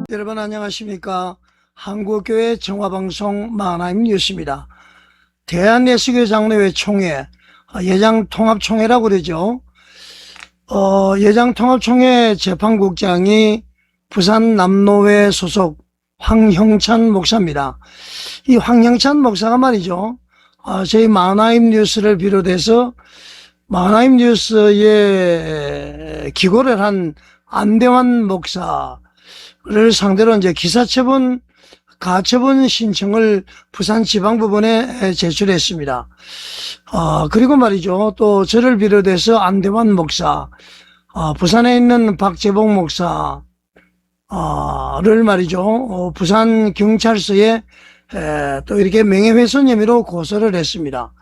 여러분 안녕하십니까. 한국교회 정화방송 마하나임 뉴스입니다. 대한예수교 장로회 총회, 예장통합총회라고 그러죠. 예장통합총회 재판국장이 부산 남노회 소속 황형찬 목사입니다. 이 황형찬 목사가 말이죠, 저희 마하나임 뉴스를 비롯해서 마하나임 뉴스에 기고를 한 안대환 목사를 상대로 이제 기사처분, 가처분 신청을 부산지방법원에 제출했습니다. 그리고 말이죠, 또 저를 비롯해서 안대환 목사, 부산에 있는 박재봉 목사를 말이죠, 부산경찰서에 또 이렇게 명예훼손 혐의로 고소를 했습니다.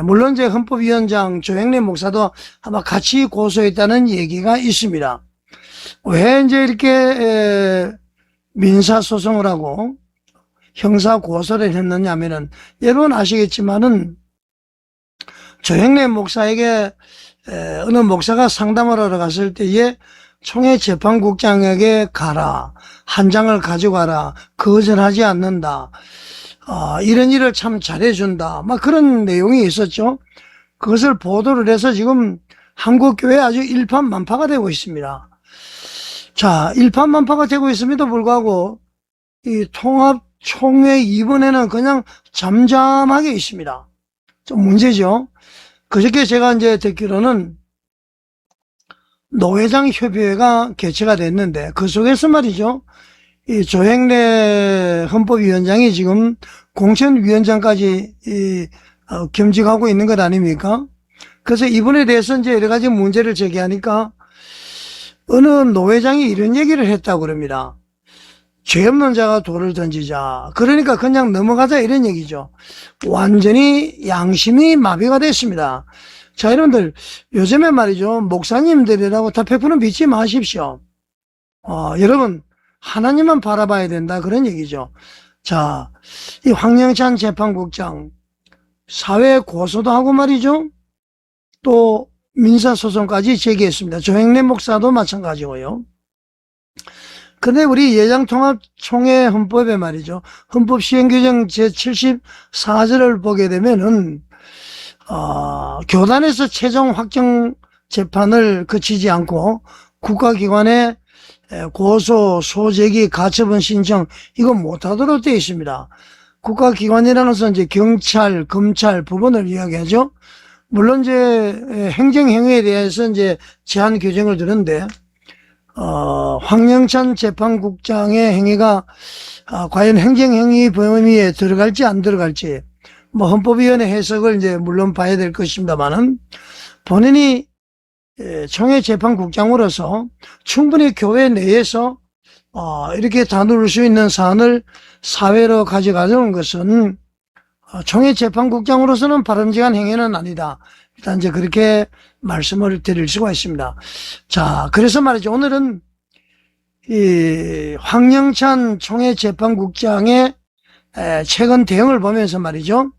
물론 이제 헌법위원장 조영래 목사도 아마 같이 고소했다는 얘기가 있습니다. 왜 이제 이렇게 민사소송을 하고 형사 고소를 했느냐 하면은, 여러분 아시겠지만은 조영래 목사에게 어느 목사가 상담을 하러 갔을 때에 총회 재판국장에게 가라, 한 장을 가져가라, 거절하지 않는다, 이런 일을 참 잘해준다, 막 그런 내용이 있었죠. 그것을 보도를 해서 지금 한국교회에 아주 일파만파가 되고 있습니다. 자, 일파만파가 되고 있음에도 불구하고 이 통합총회 이번에는 그냥 잠잠하게 있습니다. 좀 문제죠. 그저께 제가 이제 듣기로는 노회장 협의회가 개최가 됐는데, 그 속에서 말이죠, 이 조행래 헌법위원장이 지금 공천위원장까지 겸직하고 있는 것 아닙니까? 그래서 이번에 대해서 이제 여러 가지 문제를 제기하니까 어느 노회장이 이런 얘기를 했다고 그럽니다. 죄 없는 자가 돌을 던지자. 그러니까 그냥 넘어가자, 이런 얘기죠. 완전히 양심이 마비가 됐습니다. 자, 여러분들, 요즘에 말이죠, 목사님들이라고 다 100% 믿지 마십시오. 여러분, 하나님만 바라봐야 된다, 그런 얘기죠. 자, 이 황영찬 재판국장 사회 고소도 하고 말이죠, 또 민사소송까지 제기했습니다. 조영래 목사도 마찬가지고요. 근데 우리 예장통합총회 헌법에 말이죠, 헌법시행규정 제74조를 보게 되면은 교단에서 최종 확정 재판을 거치지 않고 국가기관에 고소, 소제기, 가처분 신청 이거 못하도록 되어 있습니다. 국가기관이라는 것은 이제 경찰, 검찰, 법원을 이야기하죠. 물론 이제 행정행위에 대해서 이제 제한 규정을 두는데, 황영찬 재판국장의 행위가 과연 행정행위 범위에 들어갈지 안 들어갈지, 뭐 헌법위원회 해석을 이제 물론 봐야 될 것입니다만은, 본인이 총회 재판국장으로서 충분히 교회 내에서 이렇게 다룰 수 있는 사안을 사회로 가져가는 것은 총회 재판국장으로서는 바람직한 행위는 아니다. 일단 이제 그렇게 말씀을 드릴 수가 있습니다. 자, 그래서 말이죠, 오늘은 이 황영찬 총회 재판국장의 최근 대응을 보면서 말이죠,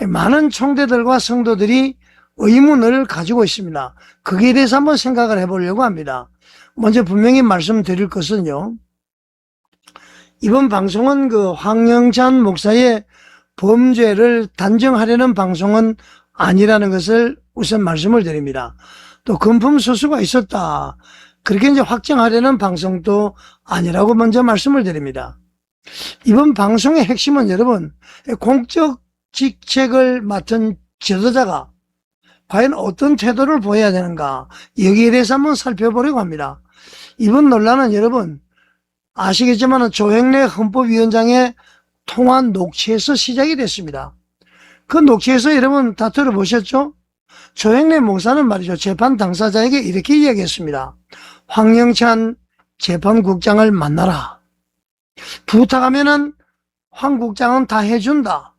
많은 총대들과 성도들이 의문을 가지고 있습니다. 거기에 대해서 한번 생각을 해보려고 합니다. 먼저 분명히 말씀드릴 것은요, 이번 방송은 그 황영찬 목사의 범죄를 단정하려는 방송은 아니라는 것을 우선 말씀을 드립니다. 또 금품수수가 있었다, 그렇게 이제 확정하려는 방송도 아니라고 먼저 말씀을 드립니다. 이번 방송의 핵심은 여러분, 공적 직책을 맡은 지도자가 과연 어떤 태도를 보여야 되는가, 여기에 대해서 한번 살펴보려고 합니다. 이번 논란은 여러분 아시겠지만 조영래 헌법위원장의 통화 녹취에서 시작이 됐습니다. 그 녹취에서 여러분 다 들어보셨죠? 조영래 목사는 말이죠, 재판 당사자에게 이렇게 이야기했습니다. 황영찬 재판국장을 만나라. 부탁하면은 황 국장은 다 해준다.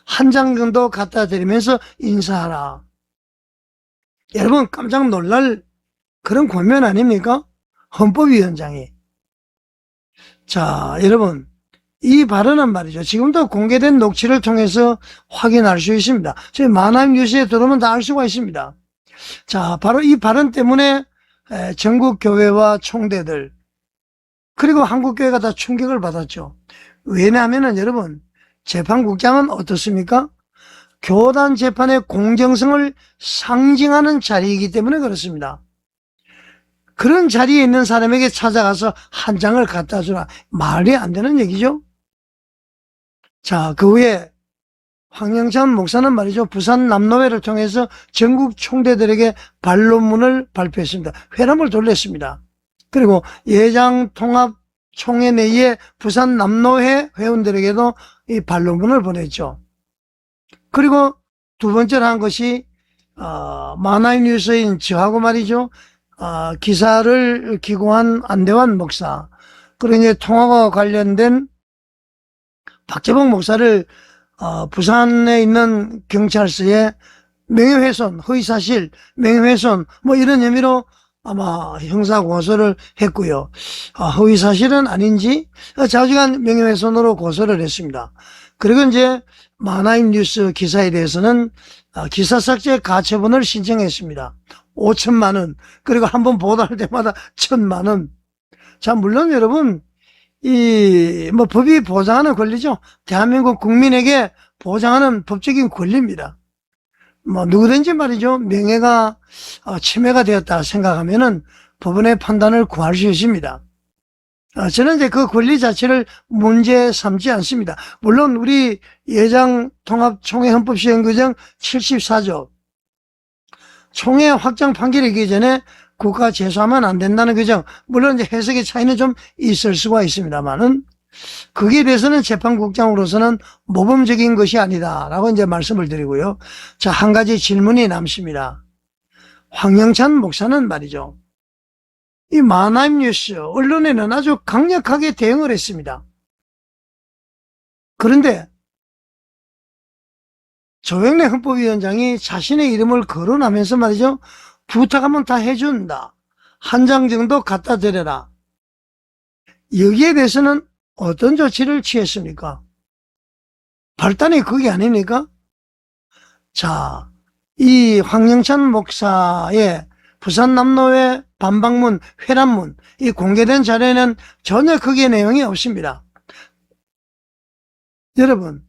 한 장 정도 갖다 드리면서 인사하라. 여러분 깜짝 놀랄 그런 권면 아닙니까? 헌법위원장이. 자, 여러분, 이 발언은 말이죠, 지금도 공개된 녹취를 통해서 확인할 수 있습니다. 저희 마하나임 뉴스에 들어오면 다 알 수가 있습니다. 자, 바로 이 발언 때문에 전국 교회와 총대들, 그리고 한국교회가 다 충격을 받았죠. 왜냐하면은 여러분, 재판국장은 어떻습니까? 교단 재판의 공정성을 상징하는 자리이기 때문에 그렇습니다. 그런 자리에 있는 사람에게 찾아가서 한 장을 갖다 주라. 말이 안 되는 얘기죠. 자, 그 후에 황영찬 목사는 말이죠. 부산 남노회를 통해서 전국 총대들에게 반론문을 발표했습니다. 회람을 돌렸습니다. 그리고 예장통합총회 내에 부산 남노회 회원들에게도 이 반론문을 보냈죠. 그리고 두 번째로 한 것이 만화인 뉴스인 저하고 말이죠. 기사를 기고한 안대환 목사, 그리고 이제 통화와 관련된 박재봉 목사를 부산에 있는 경찰서에 명예훼손, 허위사실, 명예훼손 뭐 이런 혐의로 아마 형사고소를 했고요. 허위사실은 아닌지 자주간 명예훼손으로 고소를 했습니다. 그리고 이제 만화인 뉴스 기사에 대해서는 기사 삭제 가처분을 신청했습니다. 5천만 원, 그리고 한번 보도할 때마다 1,000만 원. 자, 물론 여러분, 법이 보장하는 권리죠. 대한민국 국민에게 보장하는 법적인 권리입니다. 누구든지 말이죠. 명예가 침해가 되었다 생각하면은 법원의 판단을 구할 수 있습니다. 저는 이제 그 권리 자체를 문제 삼지 않습니다. 물론 우리 예장통합총회 헌법시행규정 74조 총회 확정 판결이기 전에 국가 제소하면 안 된다는 규정, 물론 이제 해석의 차이는 좀 있을 수가 있습니다만은 거기에 대해서는 재판국장으로서는 모범적인 것이 아니다라고 이제 말씀을 드리고요. 자, 한 가지 질문이 남습니다. 황영찬 목사는 말이죠. 이 만화인 뉴스 언론에는 아주 강력하게 대응을 했습니다. 그런데 조영래 헌법위원장이 자신의 이름을 거론하면서 말이죠. 부탁하면 다 해준다. 한 장 정도 갖다 드려라. 여기에 대해서는 어떤 조치를 취했습니까? 발단이 그게 아닙니까? 자, 이 황영찬 목사의 부산 남노회 반박문, 회람문, 이 공개된 자료에는 전혀 크게 내용이 없습니다. 여러분,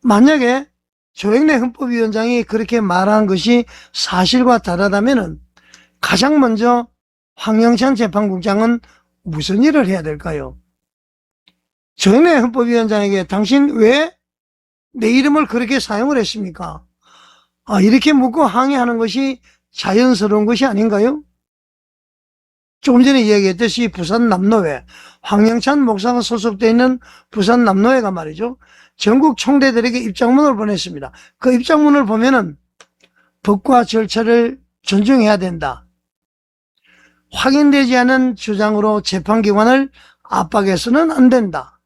만약에 조영래 헌법위원장이 그렇게 말한 것이 사실과 다르다면은 가장 먼저 황영찬 재판국장은 무슨 일을 해야 될까요? 조영래 헌법위원장에게 당신 왜 내 이름을 그렇게 사용을 했습니까? 이렇게 묻고 항의하는 것이 자연스러운 것이 아닌가요? 조금 전에 이야기했듯이 부산 남노회, 황영찬 목사가 소속되어 있는 부산 남노회가 말이죠. 전국 총대들에게 입장문을 보냈습니다. 그 입장문을 보면은 법과 절차를 존중해야 된다. 확인되지 않은 주장으로 재판기관을 압박해서는 안 된다.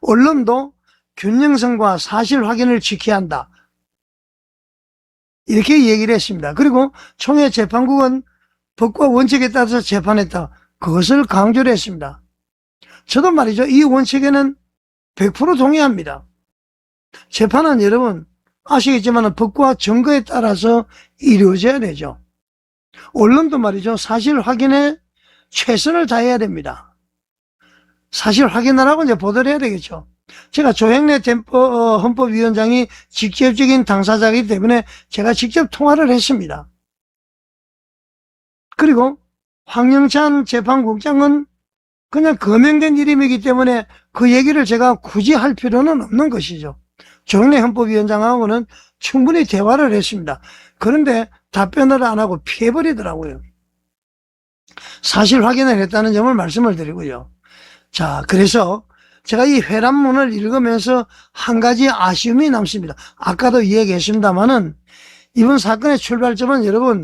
언론도 균형성과 사실 확인을 지켜야 한다. 이렇게 얘기를 했습니다. 그리고 총회 재판국은 법과 원칙에 따라서 재판했다. 그것을 강조를 했습니다. 저도 말이죠. 이 원칙에는 100% 동의합니다. 재판은 여러분 아시겠지만 법과 증거에 따라서 이루어져야 되죠. 언론도 말이죠. 사실 확인에 최선을 다해야 됩니다. 사실 확인하라고 이제 보도를 해야 되겠죠. 제가 조영래 헌법위원장이 직접적인 당사자이기 때문에 제가 직접 통화를 했습니다. 그리고 황영찬 재판국장은 그냥 거명된 이름이기 때문에 그 얘기를 제가 굳이 할 필요는 없는 것이죠. 조영래 헌법위원장하고는 충분히 대화를 했습니다. 그런데 답변을 안 하고 피해버리더라고요. 사실 확인을 했다는 점을 말씀을 드리고요. 자, 그래서 제가 이 회람문을 읽으면서 한 가지 아쉬움이 남습니다. 아까도 이야기했습니다만은 이번 사건의 출발점은 여러분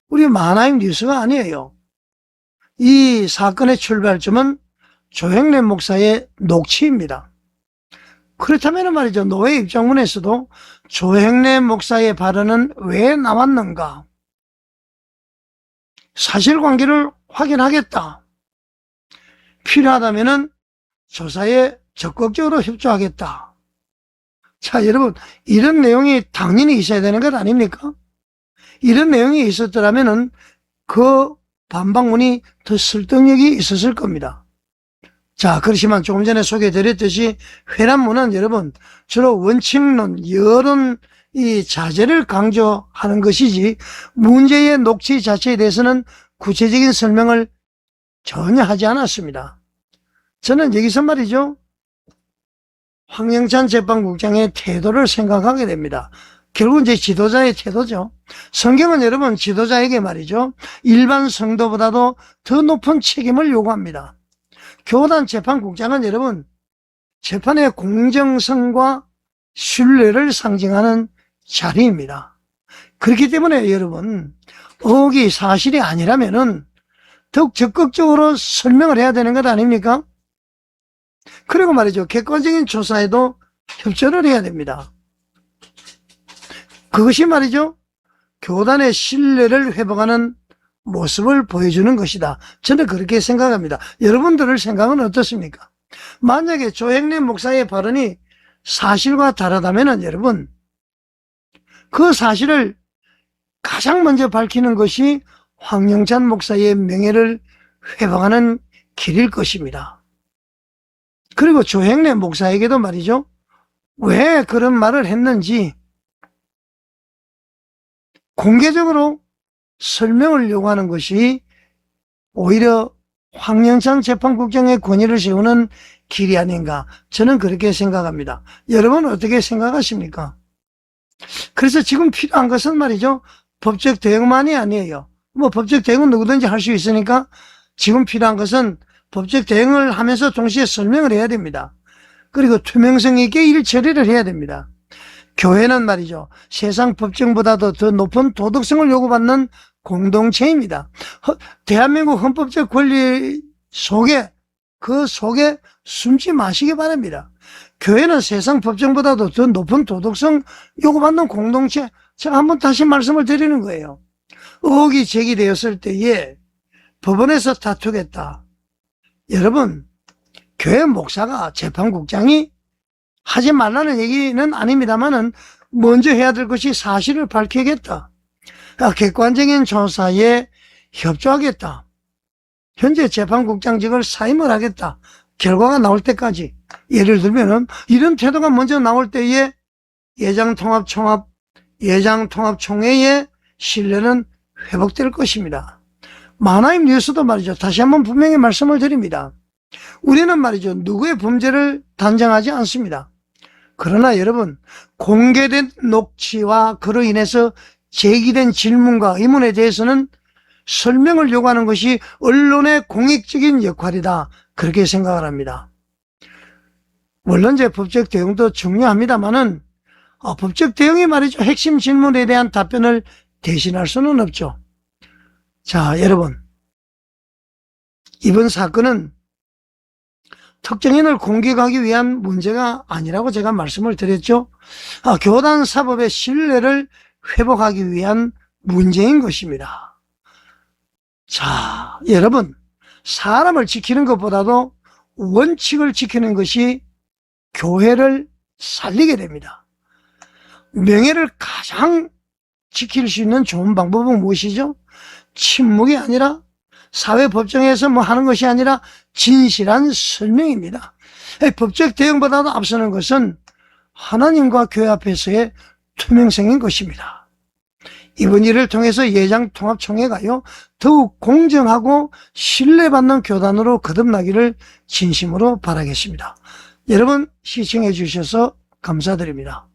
우리 만화인 뉴스가 아니에요. 이 사건의 출발점은 조영래 목사의 녹취입니다. 그렇다면 말이죠. 노회 입장문에서도 조영래 목사의 발언은 왜 나왔는가? 사실관계를 확인하겠다. 필요하다면 조사에 적극적으로 협조하겠다. 자, 여러분, 이런 내용이 당연히 있어야 되는 것 아닙니까? 이런 내용이 있었더라면 그 반박문이 더 설득력이 있었을 겁니다. 자, 그렇지만 조금 전에 소개해드렸듯이 회란문은 여러분 주로 원칙론, 여론 이 자제를 강조하는 것이지 문제의 녹취 자체에 대해서는 구체적인 설명을 전혀 하지 않았습니다. 저는 여기서 말이죠, 황영찬 재판국장의 태도를 생각하게 됩니다. 결국은 이제 지도자의 태도죠. 성경은 여러분 지도자에게 말이죠, 일반 성도보다도 더 높은 책임을 요구합니다. 교단 재판국장은 여러분 재판의 공정성과 신뢰를 상징하는 자리입니다. 그렇기 때문에 여러분 의혹이 사실이 아니라면은 더욱 적극적으로 설명을 해야 되는 것 아닙니까? 그리고 말이죠, 객관적인 조사에도 협조를 해야 됩니다. 그것이 말이죠, 교단의 신뢰를 회복하는 모습을 보여주는 것이다. 저는 그렇게 생각합니다. 여러분들의 생각은 어떻습니까? 만약에 조행래 목사의 발언이 사실과 다르다면 여러분 그 사실을 가장 먼저 밝히는 것이 황영찬 목사의 명예를 회복하는 길일 것입니다. 그리고 조행래 목사에게도 말이죠, 왜 그런 말을 했는지 공개적으로 설명을 요구하는 것이 오히려 황영찬 재판국장의 권위를 세우는 길이 아닌가, 저는 그렇게 생각합니다. 여러분은 어떻게 생각하십니까? 그래서 지금 필요한 것은 말이죠, 법적 대응만이 아니에요. 뭐 법적 대응은 누구든지 할 수 있으니까 지금 필요한 것은 법적 대응을 하면서 동시에 설명을 해야 됩니다. 그리고 투명성 있게 일 처리를 해야 됩니다. 교회는 말이죠, 세상 법정보다도 더 높은 도덕성을 요구받는 공동체입니다. 대한민국 헌법적 권리 속에, 그 속에 숨지 마시기 바랍니다. 교회는 세상 법정보다도 더 높은 도덕성 요구받는 공동체. 제가 한번 다시 말씀을 드리는 거예요. 의혹이 제기되었을 때에 법원에서 다투겠다. 여러분, 교회 목사가 재판국장이 하지 말라는 얘기는 아닙니다만은 먼저 해야 될 것이 사실을 밝히겠다. 객관적인 조사에 협조하겠다. 현재 재판국장직을 사임을 하겠다. 결과가 나올 때까지. 예를 들면은 이런 태도가 먼저 나올 때에 예장통합총회의 신뢰는 회복될 것입니다. 만화임 뉴스도 말이죠, 다시 한번 분명히 말씀을 드립니다. 우리는 말이죠, 누구의 범죄를 단정하지 않습니다. 그러나 여러분, 공개된 녹취와 그로 인해서 제기된 질문과 의문에 대해서는 설명을 요구하는 것이 언론의 공익적인 역할이다, 그렇게 생각을 합니다. 물론 이제 법적 대응도 중요합니다만은 법적 대응이 말이죠, 핵심 질문에 대한 답변을 대신할 수는 없죠. 자, 여러분, 이번 사건은 특정인을 공격하기 위한 문제가 아니라고 제가 말씀을 드렸죠. 교단 사법의 신뢰를 회복하기 위한 문제인 것입니다. 자, 여러분, 사람을 지키는 것보다도 원칙을 지키는 것이 교회를 살리게 됩니다. 명예를 가장 지킬 수 있는 좋은 방법은 무엇이죠? 침묵이 아니라, 사회법정에서 뭐 하는 것이 아니라 진실한 설명입니다. 법적 대응보다도 앞서는 것은 하나님과 교회 앞에서의 투명성인 것입니다. 이번 일을 통해서 예장통합총회가요, 더욱 공정하고 신뢰받는 교단으로 거듭나기를 진심으로 바라겠습니다. 여러분, 시청해 주셔서 감사드립니다.